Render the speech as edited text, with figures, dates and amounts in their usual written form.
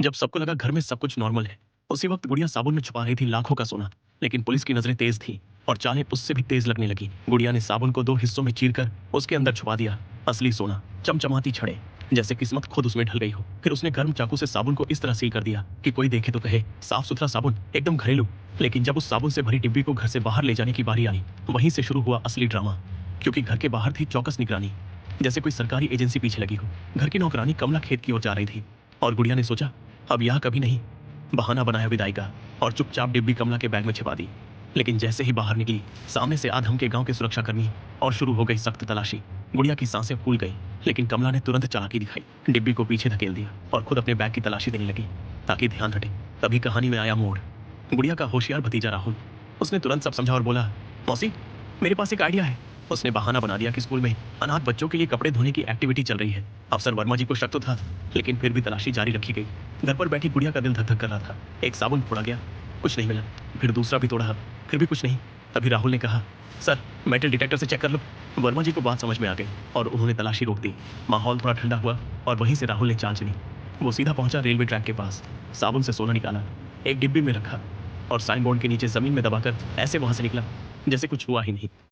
जब सबको लगा घर में सब कुछ नॉर्मल है, उसी वक्त गुड़िया साबुन में छुपा रही थी लाखों का सोना। लेकिन पुलिस की नजरें तेज थी और चालें उससे भी तेज लगने लगी। गुड़िया ने साबुन को दो हिस्सों में चीरकर उसके अंदर छुपा दिया असली सोना, चमचमाती छड़े, जैसे किस्मत खुद उसमें ढल गई हो। फिर उसने गर्म चाकू से साबुन को इस तरह सील कर दिया कि कोई देखे तो कहे साफ सुथरा साबुन, एकदम घरेलू। लेकिन जब उस साबुन से भरी डिब्बी को घर से बाहर ले जाने की बारी आई, वहीं से शुरू हुआ असली ड्रामा। क्योंकि घर के बाहर थी चौकस निगरानी, जैसे कोई सरकारी एजेंसी पीछे लगी हो। घर की नौकरानी कमला खेत की ओर जा रही थी और गुड़िया ने सोचा अब यह कभी नहीं। बहाना बनाया विदाई का और चुपचाप डिब्बी कमला के बैग में छिपा दी। लेकिन जैसे ही बाहर निकली, सामने से आधम के गांव के सुरक्षाकर्मी और शुरू हो गई सख्त तलाशी। गुड़िया की सांसें फूल गई, लेकिन कमला ने तुरंत चालाकी दिखाई, डिब्बी को पीछे धकेल दिया और खुद अपने बैग की तलाशी देने लगी ताकि ध्यान हटे। तभी कहानी में आया मोड़। गुड़िया का होशियार भतीजा राहुल, उसने तुरंत सब समझा और बोला, मौसी मेरे पास एक आइडिया है। उसने बहाना बना दिया कि स्कूल में अनाथ बच्चों के लिए कपड़े धोने की एक्टिविटी चल रही है। अफसर वर्मा जी को शक तो था, लेकिन फिर भी तलाशी जारी रखी गई। घर पर बैठी गुड़िया का दिल धक धक कर रहा था। एक साबुन फोड़ा गया, कुछ नहीं मिला। फिर दूसरा भी तोड़ा, फिर भी कुछ नहीं। तभी राहुल ने कहा, सर मेटल डिटेक्टर से चेक कर लो। वर्मा जी को बात समझ में आ गई और उन्होंने तलाशी रोक दी। माहौल थोड़ा ठंडा हुआ और वहीं से राहुल ने चाल चली। वो सीधा पहुंचा रेलवे ट्रैक के पास, साबुन से सोना निकाला, एक डिब्बी में रखा और साइन बोर्ड के नीचे जमीन में दबाकर ऐसे वहां से निकला जैसे कुछ हुआ ही नहीं।